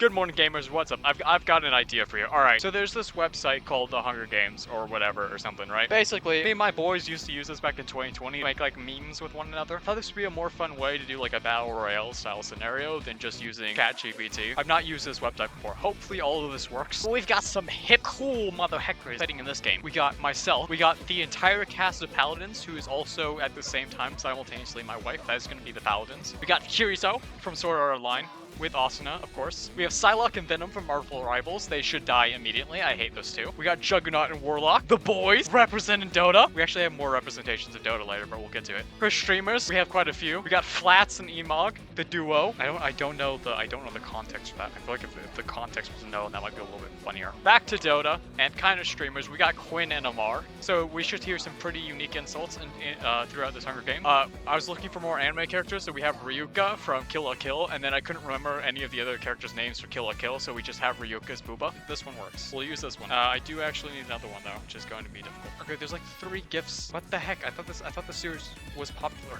Good morning, gamers. What's up? I've got an idea for you. Alright, so there's this website called The Hunger Games or whatever or something, right? Basically, me and my boys used to use this back in 2020, make like memes with one another. I thought this would be a more fun way to do like a battle royale style scenario than just using ChatGPT. I've not used this website before. Hopefully all of this works. But we've got some hip, cool mother heckers fighting in this game. We got myself. We got the entire cast of Paladins, who is also at the same time simultaneously my wife. That is going to be the Paladins. We got Kiriso from Sword Art Online. With Asuna, of course. We have Psylocke and Venom from Marvel Rivals. They should die immediately. I hate those two. We got Juggernaut and Warlock. The boys representing Dota. We actually have more representations of Dota later, but we'll get to it. For streamers, we have quite a few. We got Flats and Emog, the duo. I don't know the context for that. I feel like if the context was known, that might be a little bit funnier. Back to Dota and kind of streamers. We got Quinn and Ammar. So we should hear some pretty unique insults throughout this Hunger Game. I was looking for more anime characters, so we have Ryuka from Kill la Kill, and then I couldn't remember any of the other characters' names for Kill la Kill, so we just have Ryuka's Booba. This one works. We'll use this one. I do actually need another one though, which is going to be difficult. Okay, there's like 3 gifts. What the heck? I thought the series was popular.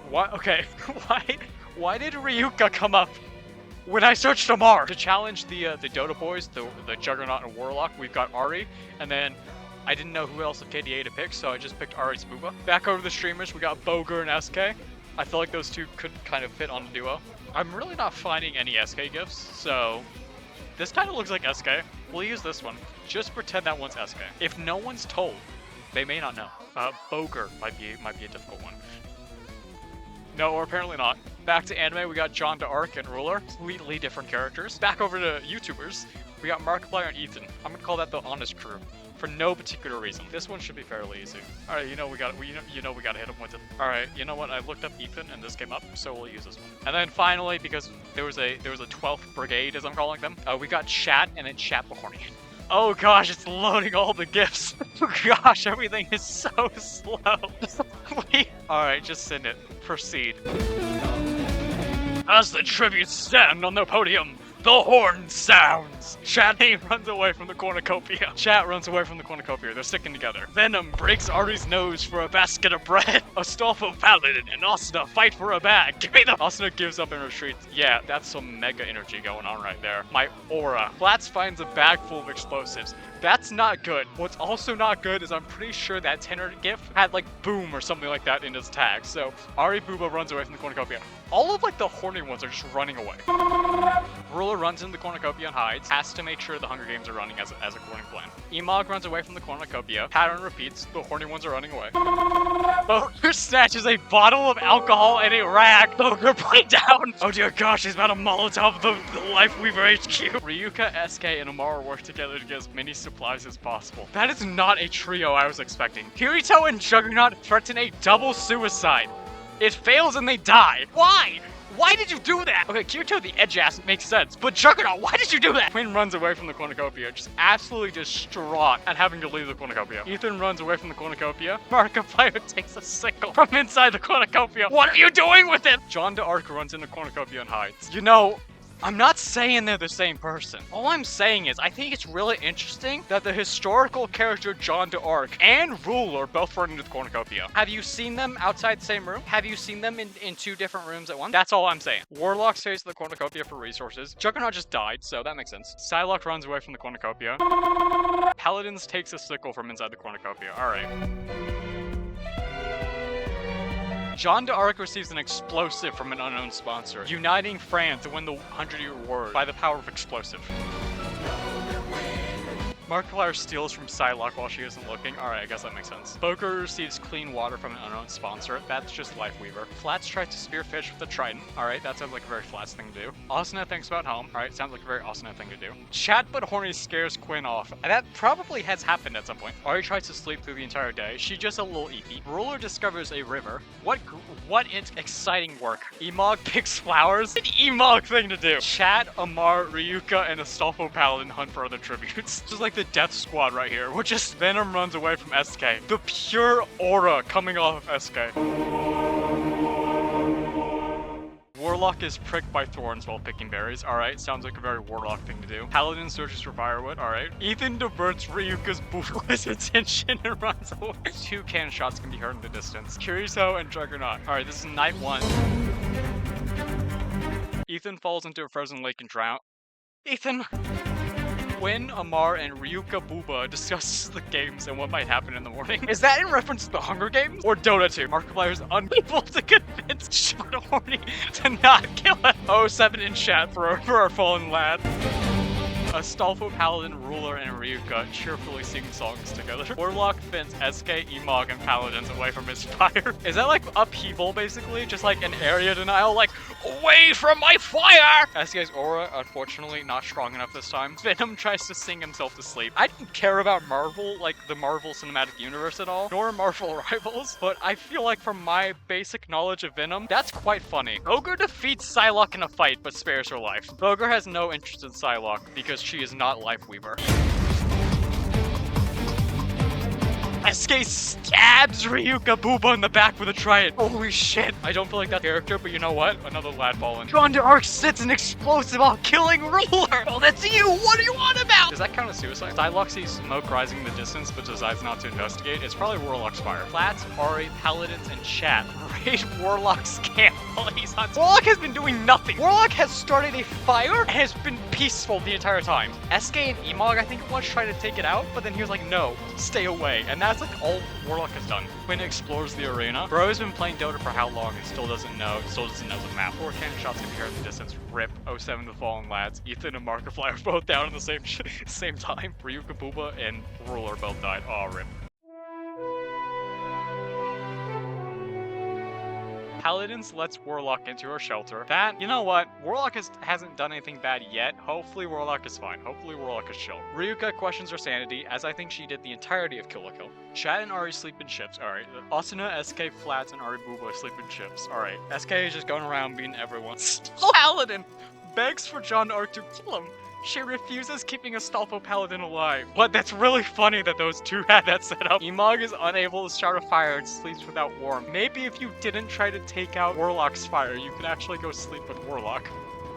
What? Okay. Why did Ryuka come up when I searched Ammar? To challenge the Dota boys, the Juggernaut and Warlock, we've got Ari, and then I didn't know who else of KDA to pick, so I just picked Ari's Booba. Back over to the streamers, we got bogur and SK. I feel like those two could kind of fit on a duo. I'm really not finding any SK gifts, so this kind of looks like SK. We'll use this one. Just pretend that one's SK. If no one's told, they may not know. Bogur might be a difficult one. No, or apparently not. Back to anime, we got John d'Arc and Ruler. Completely different characters. Back over to YouTubers, we got Markiplier and Ethan. I'm gonna call that the honest crew. For no particular reason. This one should be fairly easy. Alright, you know we gotta hit him with it. Alright, you know what? I looked up Ethan and this came up, so we'll use this one. And then finally, because there was a 12th brigade, as I'm calling them, we got Chat and then Chat Behorny. Oh gosh, it's loading all the gifts. Oh gosh, everything is so slow. Alright, just send it. Proceed. As the tributes stand on the podium, the horn sounds! Chat runs away from the cornucopia. Chat runs away from the cornucopia. They're sticking together. Venom breaks Ari's nose for a basket of bread. Astolfo Paladin and Asuna fight for a bag. Give me the— Asuna gives up and retreats. Yeah, that's some mega energy going on right there. My aura. Flats finds a bag full of explosives. That's not good. What's also not good is I'm pretty sure that Tenor gif had like boom or something like that in its tag. So Ari Booba runs away from the cornucopia. All of like the horny ones are just running away. Ruler runs into the cornucopia and hides. Has to make sure the Hunger Games are running as according to plan. Emog runs away from the cornucopia. Pattern repeats. The horny ones are running away. Bogur snatches a bottle of alcohol and a rag. Bogur played down. Oh dear gosh, he's about to Molotov the Lifeweaver HQ. Ryuka, SK, and Ammar work together to get as many supplies as possible. That is not a trio I was expecting. Kirito and Juggernaut threaten a double suicide. It fails and they die. Why? Why did you do that? Okay, Kirito the edge ass makes sense, but Juggernaut, why did you do that? Quinn runs away from the cornucopia, just absolutely distraught at having to leave the cornucopia. Ethan runs away from the cornucopia. Markiplier takes a sickle from inside the cornucopia. What are you doing with it? John d'Arc runs in the cornucopia and hides. You know, I'm not saying they're the same person. All I'm saying is I think it's really interesting that the historical character John d'Arc and Ruler both run into the cornucopia. Have you seen them outside the same room? Have you seen them in 2 different rooms at once? That's all I'm saying. Warlock stays in the cornucopia for resources. Juggernaut just died, so that makes sense. Psylocke runs away from the cornucopia. Paladins takes a sickle from inside the cornucopia. Alright. John d'Arc receives an explosive from an unknown sponsor, uniting France to win the 100-year war by the power of explosive. Markiplier steals from Psylocke while she isn't looking. Alright, I guess that makes sense. Bogur receives clean water from an unknown sponsor. That's just Lifeweaver. Flats tries to spearfish with a trident. Alright, that sounds like a very Flats thing to do. Asuna thinks about home. Alright, sounds like a very Asuna thing to do. Chat but horny scares Quinn off. That probably has happened at some point. Ari tries to sleep through the entire day. She's just a little eepy. Ruler discovers a river. What exciting work. Emog picks flowers. An Emog thing to do. Chat, Ammar, Ryuka, and Astolfo Paladin hunt for other tributes. Just like the death squad right here. We're just— Venom runs away from SK. The pure aura coming off of SK. Warlock is pricked by thorns while picking berries. Alright, sounds like a very Warlock thing to do. Paladin searches for firewood. Alright. Ethan diverts Ryuka's bootless attention and runs away. 2 cannon shots can be heard in the distance. Kiriso and Juggernaut. Alright, this is night 1. Ethan falls into a frozen lake and drowns. Ethan! When Ammar and Ryuka Booba discusses the games and what might happen in the morning. Is that in reference to the Hunger Games? Or Dota 2? Markiplier is unable to convince Short Horny to not kill him. 07 in chat for our fallen lad. Astolfo, Paladin, Ruler, and Ryuka cheerfully sing songs together. Warlock fends SK, Emog, and Paladins away from his fire. Is that like upheaval, basically? Just like an area denial, like, away from my fire! SK's aura, unfortunately, not strong enough this time. Venom tries to sing himself to sleep. I didn't care about Marvel, like the Marvel Cinematic Universe at all, nor Marvel Rivals, but I feel like from my basic knowledge of Venom, that's quite funny. Bogur defeats Psylocke in a fight, but spares her life. Bogur has no interest in Psylocke, because she is not Lifeweaver. SK stabs Ryuka Booba in the back with a trident. Holy shit. I don't feel like that character, but you know what? Another lad fallen. John D'Arc sits an explosive while killing Ruler. Oh, that's you. What do you want about? Does that count as suicide? Psylocke sees smoke rising in the distance, but decides not to investigate. It's probably Warlock's fire. Flats, Ari, Paladins, and Chat raid Warlock's camp while he's on. Warlock has been doing nothing. Warlock has started a fire and has been peaceful the entire time. SK and Emog, I think, once tried to take it out, but then he was like, no, stay away. And that's like all Warlock has done. Quinn explores the arena. Bro has been playing Dota for how long and still doesn't know the map. 4 cannon shots can be heard in the distance. Rip. 07 the fallen lads. Ethan and Markiplier are both down at the same time. Ryuka Booba and Ruler both died. Aw, rip. Paladins lets Warlock into her shelter. That, you know what? Warlock hasn't done anything bad yet. Hopefully Warlock is fine. Hopefully Warlock is chill. Ryuka questions her sanity, as I think she did the entirety of Kill la Kill. Chat and Ari sleep in ships. Alright. Asuna, SK, Flats, and Ari Booba sleep in ships. Alright. SK is just going around beating everyone. Paladin begs for John D'Arc to kill him. She refuses, keeping Astolfo Paladin alive. What? That's really funny that those two had that set up. Emog is unable to start a fire and sleeps without warmth. Maybe if you didn't try to take out Warlock's fire, you could actually go sleep with Warlock.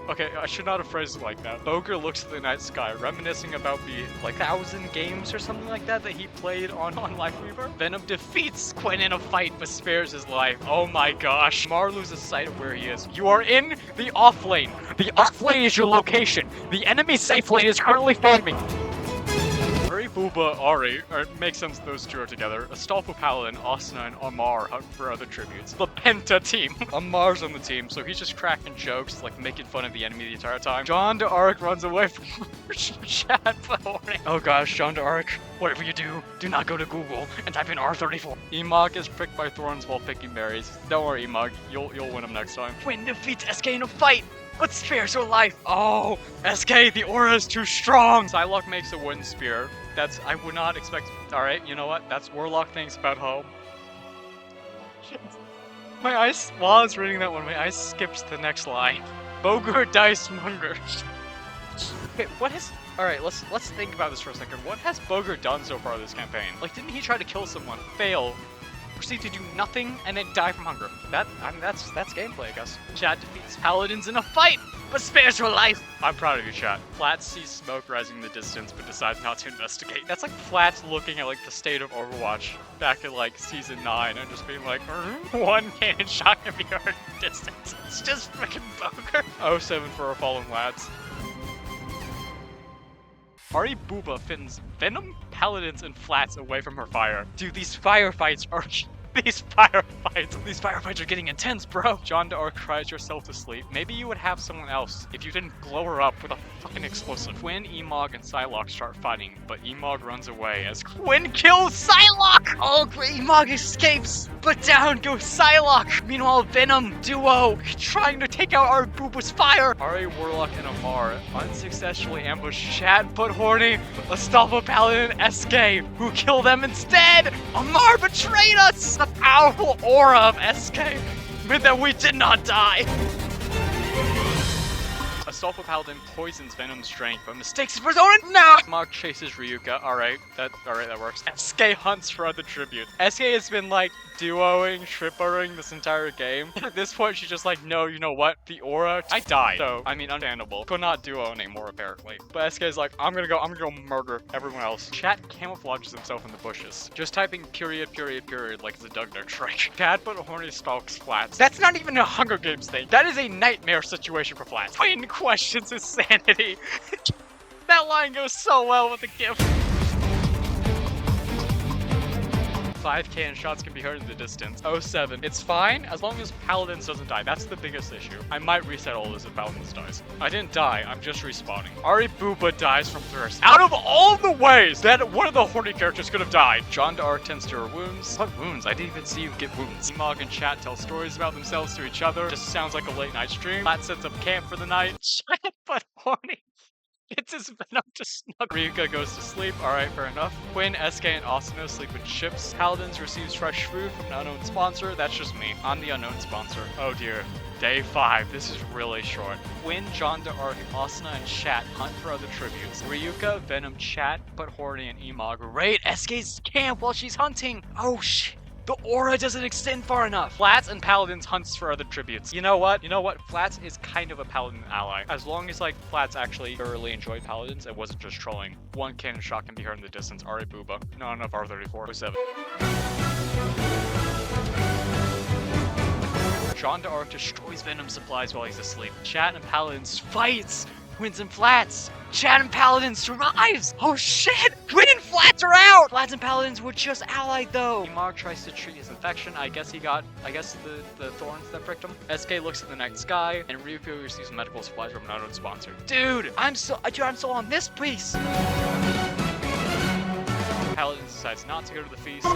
Okay, I should not have phrased it like that. Bogur looks at the night sky, reminiscing about the, 1,000 games or something like that he played on Lifeweaver. Venom defeats Quinn in a fight, but spares his life. Oh my gosh. Ammar loses sight of where he is. You are in the off lane. The off lane is your location. The enemy safe lane is currently farming. Ari, Booba, Ari, makes sense those two are together. Astolfo Paladin, Asuna, and Ammar hunt for other tributes. The Penta team. Ammar's on the team, so he's just cracking jokes, making fun of the enemy the entire time. John D'Arc runs away from chat for warning. Oh gosh, John D'Arc, whatever you do not go to Google and type in R34. Emog is pricked by thorns while picking berries. Don't worry, Emog, you'll win him next time. Quinn defeats SK in a fight, but spares her life. Oh, SK, the aura is too strong. Psylocke makes a wooden spear. I would not expect. Alright, you know what? That's Warlock thinks about home. My eyes, while I was reading that one, my eyes skipped to the next line. Bogur dies from hunger. Okay, alright, let's think about this for a second. What has Bogur done so far this campaign? Didn't he try to kill someone, fail, proceed to do nothing, and then die from hunger? That's gameplay, I guess. Chat defeats Paladins in a fight, but spares her life. I'm proud of you, chat. Flats sees smoke rising in the distance, but decides not to investigate. That's like Flats looking at the state of Overwatch back at season 9 and just being like, one cannon shot can be heard in the distance. It's just freaking Bogur. 07 for our fallen lads. Ari Booba fins Venom, Paladins, and Flats away from her fire. Dude, these firefights are These firefights are getting intense, bro. John D'Arc cries yourself to sleep. Maybe you would have someone else if you didn't blow her up with a fucking explosive. Quinn, Emog, and Psylocke start fighting, but Emog runs away as Quinn kills Psylocke! Oh, Emog escapes, but down goes Psylocke. Meanwhile, Venom duo trying to take out Ari Booba's fire. Ari, Warlock, and Ammar unsuccessfully ambush Chad, but horny Astolfo Paladin and SK, who kill them instead. Ammar betrayed us. The powerful aura of SK meant that we did not die. A Soulful Paladin poisons Venom's strength, but mistakes it for his own. No! Mog chases Ryuka. Alright, that works. SK hunts for other tributes. SK has been like duoing, tripling this entire game. At this point, she's just like, no, you know what? The aura. I died. So, I mean, understandable. Could not duo anymore, apparently. But SK is like, I'm gonna go murder everyone else. Chat camouflages himself in the bushes. Just typing period like it's a Doug Duck strike. Chat but horny stalks Flats. That's not even a Hunger Games thing. That is a nightmare situation for Flats. Quinn questions his sanity. That line goes so well with the gift. 5 cannon shots can be heard in the distance. 07. It's fine as long as Paladins doesn't die. That's the biggest issue. I might reset all this if Paladins dies. I didn't die. I'm just respawning. Ari Booba dies from thirst. Out of all the ways that one of the horny characters could have died. John D'Arc tends to her wounds. What wounds? I didn't even see you get wounds. Mog and Chat tell stories about themselves to each other. Just sounds like a late night stream. Matt sets up camp for the night. Chat but horny. It's his Venom to snug. Ryuka goes to sleep. Alright, fair enough. Quinn, SK, and Asuna sleep with ships. Paladins receives fresh food from an unknown sponsor. That's just me. I'm the unknown sponsor. Oh dear. Day 5. This is really short. Quinn, John D'Arc, Asuna, and Chat hunt for other tributes. Ryuka, Venom, Chat, but horny, and Emog raid SK's camp while she's hunting. Oh shit. The aura doesn't extend far enough. Flats and Paladins hunts for other tributes. You know what? Flats is kind of a Paladin ally. As long as, like, Flats actually thoroughly enjoyed Paladins, it wasn't just trolling. 1 cannon shot can be heard in the distance. Ari Booba. Not enough R34. 07. John D'Arc destroys Venom supplies while he's asleep. Chat and Paladins fights! Quins and Flats! Chat and Paladins survives! Oh shit! Quinn and Flats are out! Flats and Paladins were just allied though! Emog tries to treat his infection. I guess the thorns that pricked him. SK looks at the night sky, and Ryuko receives medical supplies from an unknown sponsor. Dude, I'm so on this piece! Paladins decides not to go to the feast.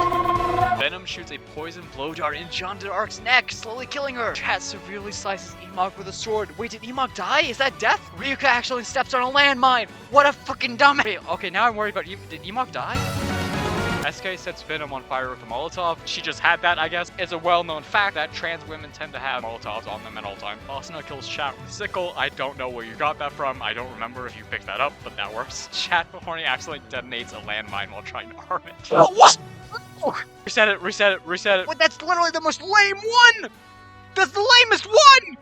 Venom shoots a poison blow dart in John D'Arc's neck, slowly killing her. Chat severely slices Emog with a sword. Wait, did Emog die? Is that death? Ryuka actually steps on a landmine. What a fucking dumbass. Okay, now I'm worried about did Emog die? SK sets Venom on fire with a Molotov. She just had that, I guess. It's a well-known fact that trans women tend to have Molotovs on them at all times. Asuna kills Chat with a sickle. I don't know where you got that from. I don't remember if you picked that up, but that works. Chat before he accidentally detonates a landmine while trying to arm it. Oh, what? Reset it. Wait, that's literally the most lame one! That's the lamest one!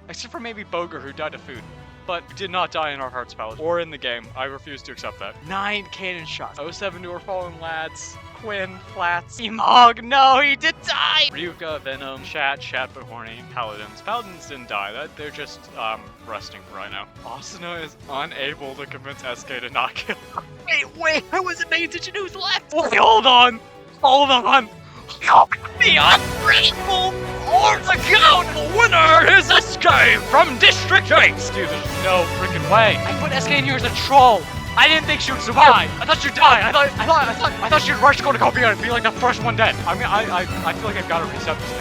Except for maybe Bogur, who died of food. But did not die in our hearts, Paladin. Or in the game. I refuse to accept that. 9 cannon shots. 07 to our fallen lads. Quinn, Flats, Emog, no, he did die! Ryuka, Venom, Chat but horny, Paladins. Paladins didn't die, they're just, resting right now. Asuna is unable to convince SK to not kill her. Wait, I wasn't paying attention to who's left! Wait, hold on! The ungrateful or the goat! The winner is SK from District 8! Dude, there's no freaking way. I put SK in here as a troll. I didn't think she would survive. I thought she'd die. I thought she'd rush Cornucopia and be like the first one dead. I mean, I feel like I've got to reset this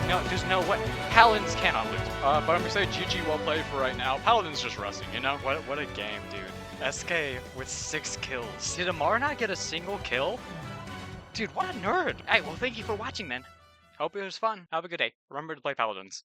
now. There's no way. Paladins cannot lose. But I'm gonna say GG well played for right now. Paladins just resting, you know? What a game, dude. SK with 6 kills. Did Ammar not get a single kill? Dude, what a nerd. Hey, well, thank you for watching, then. Hope it was fun. Have a good day. Remember to play Paladins.